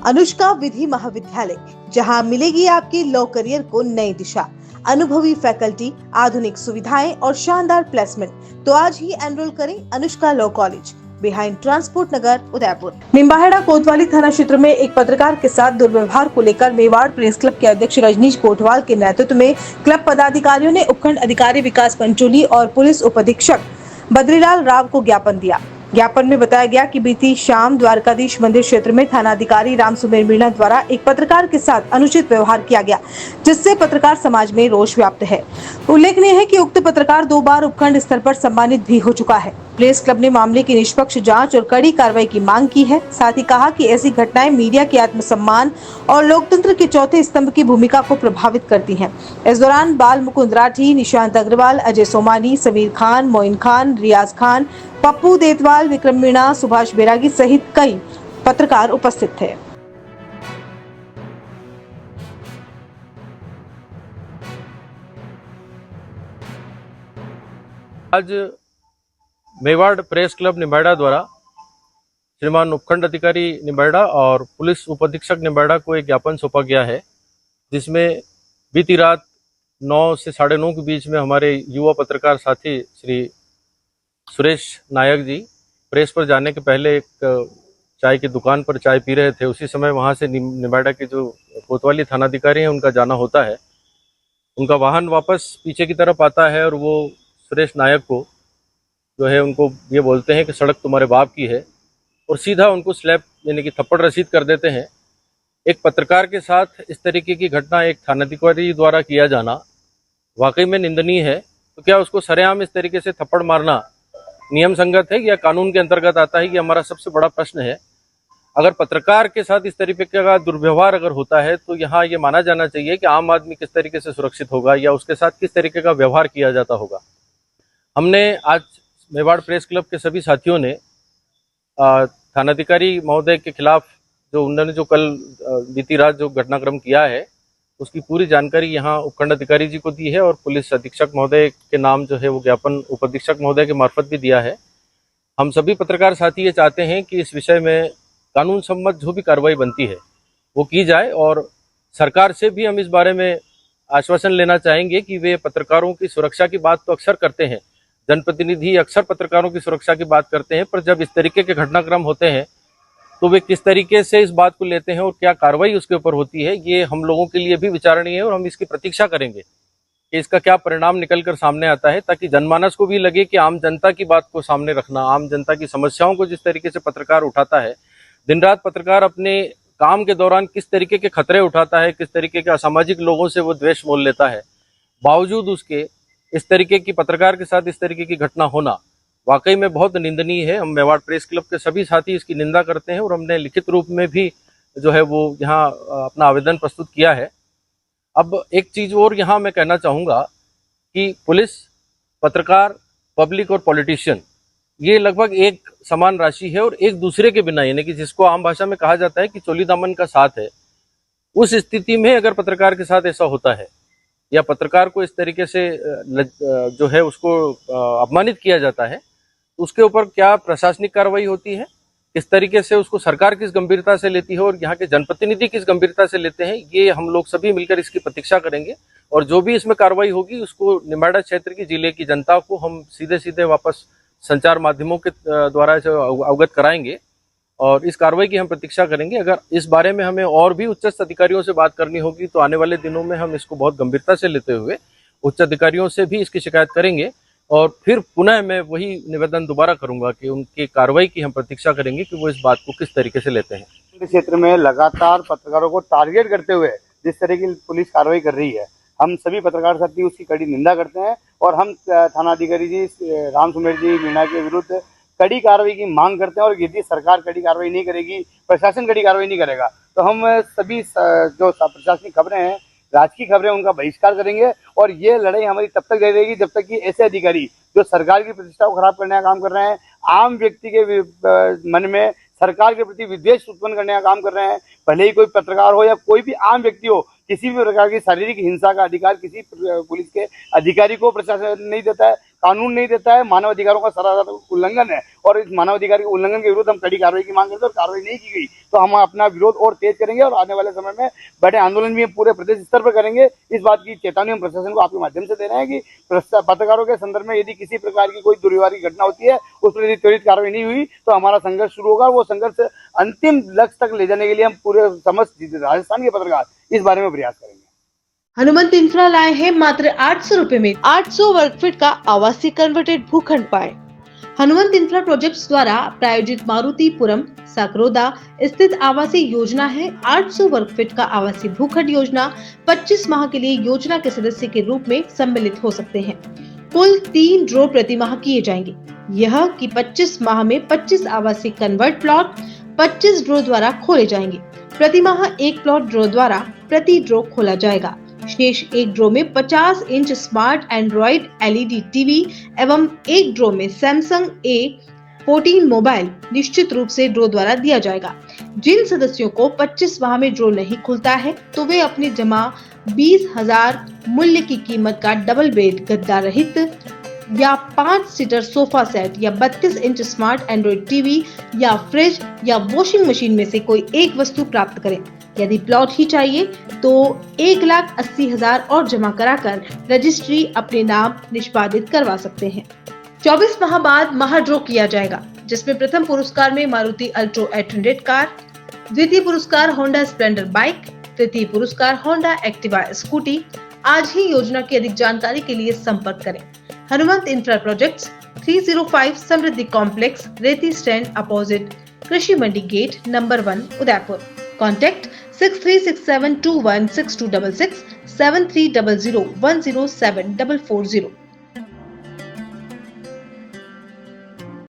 अनुष्का विधि महाविद्यालय, जहां मिलेगी आपके लॉ करियर को नई दिशा, अनुभवी फैकल्टी, आधुनिक सुविधाएं और शानदार प्लेसमेंट। तो आज ही एनरोल करें Anushka law college, behind transport Nagar, Udaipur. Nimbahera कोतवाली थाना क्षेत्र में एक पत्रकार के साथ दुर्व्यवहार को लेकर मेवाड़ प्रेस क्लब के अध्यक्ष रजनीश कोटवाल के नेतृत्व में क्लब पदाधिकारियों ने उपखंड अधिकारी विकास पंचोली और पुलिस उप अधीक्षक बद्रीलाल राव को ज्ञापन दिया। ज्ञापन में बताया गया कि बीती शाम द्वारकाधीश मंदिर क्षेत्र में थानाधिकारी राम सुमेर मीणा द्वारा एक पत्रकार के साथ अनुचित व्यवहार किया गया, जिससे पत्रकार समाज में रोष व्याप्त है। उल्लेखनीय है कि उक्त पत्रकार 2 बार उपखंड स्तर पर सम्मानित भी हो चुका है। प्रेस क्लब ने मामले की निष्पक्ष जांच और कड़ी कार्रवाई की मांग की है। साथ ही कहा कि ऐसी घटनाएं मीडिया के आत्मसम्मान और लोकतंत्र के चौथे स्तंभ की भूमिका को प्रभावित करती हैं। इस दौरान बाल मुकुंद राठी, निशांत अग्रवाल, अजय सोमानी, समीर खान, मोइन खान, रियाज खान, पप्पू देतवाल, विक्रम मीणा, सुभाष बैरागी सहित कई पत्रकार उपस्थित थे। आज मेवाड़ प्रेस क्लब निम्बाहेड़ा द्वारा श्रीमान उपखंड अधिकारी निम्बाहेड़ा और पुलिस उप अधीक्षक निम्बाहेड़ा को एक ज्ञापन सौंपा गया है, जिसमें बीती रात 9 से 9:30 के बीच में हमारे युवा पत्रकार साथी श्री सुरेश नायक जी प्रेस पर जाने के पहले एक चाय की दुकान पर चाय पी रहे थे। उसी समय वहां से निम्बाहेड़ा के जो कोतवाली थानाधिकारी हैं उनका जाना होता है। उनका वाहन वापस पीछे की तरफ आता है और वो सुरेश नायक को जो है उनको ये बोलते हैं कि सड़क तुम्हारे बाप की है, और सीधा उनको स्लैप यानी कि थप्पड़ रसीद कर देते हैं। एक पत्रकार के साथ इस तरीके की घटना एक थानाधिकारी द्वारा किया जाना वाकई में निंदनीय है। तो क्या उसको सरेआम इस तरीके से थप्पड़ मारना नियम संगत है या कानून के अंतर्गत आता है, ये हमारा सबसे बड़ा प्रश्न है। अगर पत्रकार के साथ इस तरीके का दुर्व्यवहार अगर होता है तो यहाँ ये माना जाना चाहिए कि आम आदमी किस तरीके से सुरक्षित होगा या उसके साथ किस तरीके का व्यवहार किया जाता होगा। हमने आज मेवाड़ प्रेस क्लब के सभी साथियों ने थानाधिकारी महोदय के खिलाफ जो उन्होंने जो कल बीती रात जो घटनाक्रम किया है उसकी पूरी जानकारी यहाँ उपखंड अधिकारी जी को दी है, और पुलिस अधीक्षक महोदय के नाम जो है वो ज्ञापन उप अधीक्षक महोदय के मार्फत भी दिया है। हम सभी पत्रकार साथी ये चाहते हैं कि इस विषय में कानून सम्मत जो भी कार्रवाई बनती है वो की जाए, और सरकार से भी हम इस बारे में आश्वासन लेना चाहेंगे कि वे पत्रकारों की सुरक्षा की बात तो अक्सर करते हैं, जनप्रतिनिधि अक्सर पत्रकारों की सुरक्षा की बात करते हैं, पर जब इस तरीके के घटनाक्रम होते हैं तो वे किस तरीके से इस बात को लेते हैं और क्या कार्रवाई उसके ऊपर होती है, ये हम लोगों के लिए भी विचारणीय है। और हम इसकी प्रतीक्षा करेंगे कि इसका क्या परिणाम निकल कर सामने आता है, ताकि जनमानस को भी लगे कि आम जनता की बात को सामने रखना, आम जनता की समस्याओं को जिस तरीके से पत्रकार उठाता है, दिन रात पत्रकार अपने काम के दौरान किस तरीके के खतरे उठाता है, किस तरीके के असामाजिक लोगों से वो द्वेष मोल लेता है, बावजूद उसके इस तरीके की पत्रकार के साथ इस तरीके की घटना होना वाकई में बहुत निंदनीय है। हम मेवाड़ प्रेस क्लब के सभी साथी इसकी निंदा करते हैं और हमने लिखित रूप में भी जो है वो यहाँ अपना आवेदन प्रस्तुत किया है। अब एक चीज और यहाँ मैं कहना चाहूँगा कि पुलिस, पत्रकार, पब्लिक और पॉलिटिशियन ये लगभग एक समान राशि है और एक दूसरे के बिना, यानी कि जिसको आम भाषा में कहा जाता है कि चोली दामन का साथ है, उस स्थिति में अगर पत्रकार के साथ ऐसा होता है या पत्रकार को इस तरीके से जो है उसको अपमानित किया जाता है, उसके ऊपर क्या प्रशासनिक कार्रवाई होती है, किस तरीके से उसको सरकार किस गंभीरता से लेती है और यहाँ के जनप्रतिनिधि किस गंभीरता से लेते हैं, ये हम लोग सभी मिलकर इसकी प्रतीक्षा करेंगे। और जो भी इसमें कार्रवाई होगी उसको निम्बाहेड़ा क्षेत्र की जिले की जनता को हम सीधे सीधे वापस संचार माध्यमों के द्वारा अवगत कराएंगे और इस कार्रवाई की हम प्रतीक्षा करेंगे। अगर इस बारे में हमें और भी उच्च अधिकारियों से बात करनी होगी तो आने वाले दिनों में हम इसको बहुत गंभीरता से लेते हुए उच्च अधिकारियों से भी इसकी शिकायत करेंगे, और फिर पुनः मैं वही निवेदन दोबारा करूंगा कि उनकी कार्रवाई की हम प्रतीक्षा करेंगे कि वो इस बात को किस तरीके से लेते हैं। क्षेत्र में लगातार पत्रकारों को टारगेट करते हुए जिस तरह की पुलिस कार्रवाई कर रही है, हम सभी पत्रकार साथी उसकी कड़ी निंदा करते हैं और हम थानाधिकारी जी राम सुमेर जी मीणा के विरुद्ध कड़ी कार्रवाई की मांग करते हैं। और यदि सरकार कड़ी कार्रवाई नहीं करेगी, प्रशासन कड़ी कार्रवाई नहीं करेगा, तो हम सभी जो प्रशासनिक खबरें हैं, राजकीय खबरें, उनका बहिष्कार करेंगे। और ये लड़ाई हमारी तब तक जारी रहेगी जब तक कि ऐसे अधिकारी जो सरकार की प्रतिष्ठा को खराब करने का काम कर रहे हैं, आम व्यक्ति के मन में सरकार के प्रति विद्वेष उत्पन्न करने का काम कर रहे हैं, भले ही कोई पत्रकार हो या कोई भी आम व्यक्ति हो, किसी भी प्रकार की शारीरिक हिंसा का अधिकार किसी पुलिस के अधिकारी को प्रशासन नहीं देता है। कानून नहीं देता है, मानव अधिकारों का सरासर उल्लंघन है और इस मानव अधिकार के उल्लंघन के विरुद्ध हम कड़ी कार्रवाई की मांग करते हैं और कार्रवाई नहीं की गई तो हम अपना विरोध और तेज करेंगे और आने वाले समय में बड़े आंदोलन भी हम पूरे प्रदेश स्तर पर करेंगे। इस बात की चेतावनी हम प्रशासन को आपके माध्यम से दे रहे हैं कि पत्रकारों के संदर्भ में यदि किसी प्रकार की कोई दुर्व्यवहार की घटना होती है, उस पर यदि त्वरित कार्रवाई नहीं हुई तो हमारा संघर्ष शुरू होगा। वो संघर्ष अंतिम लक्ष्य तक ले जाने के लिए हम पूरे समस्त राजस्थान के पत्रकार इस बारे में प्रयास करेंगे। हनुमंत इंफ्रा लाए हैं मात्र 800 रुपए में 800 वर्ग फीट का आवासीय कन्वर्टेड भूखंड पाए। हनुमंत इंफ्रा प्रोजेक्ट्स द्वारा प्रायोजित मारुतिपुरम सकरोदा स्थित आवासीय योजना है 800 वर्ग फीट का आवासीय भूखंड योजना 25 माह के लिए योजना के सदस्य के रूप में सम्मिलित हो सकते हैं। कुल 3 ड्रॉ प्रति माह किए जाएंगे। यह कि 25 माह में 25 आवासीय कन्वर्ट प्लॉट 25 ड्रॉ द्वारा खोले जाएंगे। प्रति माह एक प्लॉट ड्रॉ द्वारा प्रति ड्रॉ खोला जाएगा। शेष एक ड्रॉ में 50 inch smart Android LED TV एवं एक ड्रॉ में सैमसंग A14 मोबाइल निश्चित रूप से ड्रॉ द्वारा दिया जाएगा। जिन सदस्यों को 25 माह में ड्रॉ नहीं खुलता है तो वे अपनी जमा 20,000 मूल्य की कीमत का डबल बेड गद्दा रहित या 5 सीटर सोफा सेट या 32 इंच स्मार्ट एंड्रॉइड टीवी या फ्रिज या वॉशिंग मशीन में से कोई एक वस्तु प्राप्त करें। यदि प्लॉट ही चाहिए तो 1,80,000 और जमा कराकर रजिस्ट्री अपने नाम निष्पादित करवा सकते हैं। 24 माह बाद महाड्रॉ किया जाएगा, जिसमें प्रथम पुरस्कार में मारुति अल्ट्रो 800 कार, द्वितीय पुरस्कार होंडा स्प्लेंडर बाइक, तृतीय पुरस्कार होंडा एक्टिवा स्कूटी। आज ही योजना की अधिक जानकारी के लिए संपर्क करें। हनुमंत इंफ्रा प्रोजेक्ट्स 305 समृद्धि कॉम्प्लेक्स, रेती स्टैंड अपोजिट कृषि मंडी गेट नंबर 1 उदयपुर। कॉन्टैक्ट 6367216266 7300107440।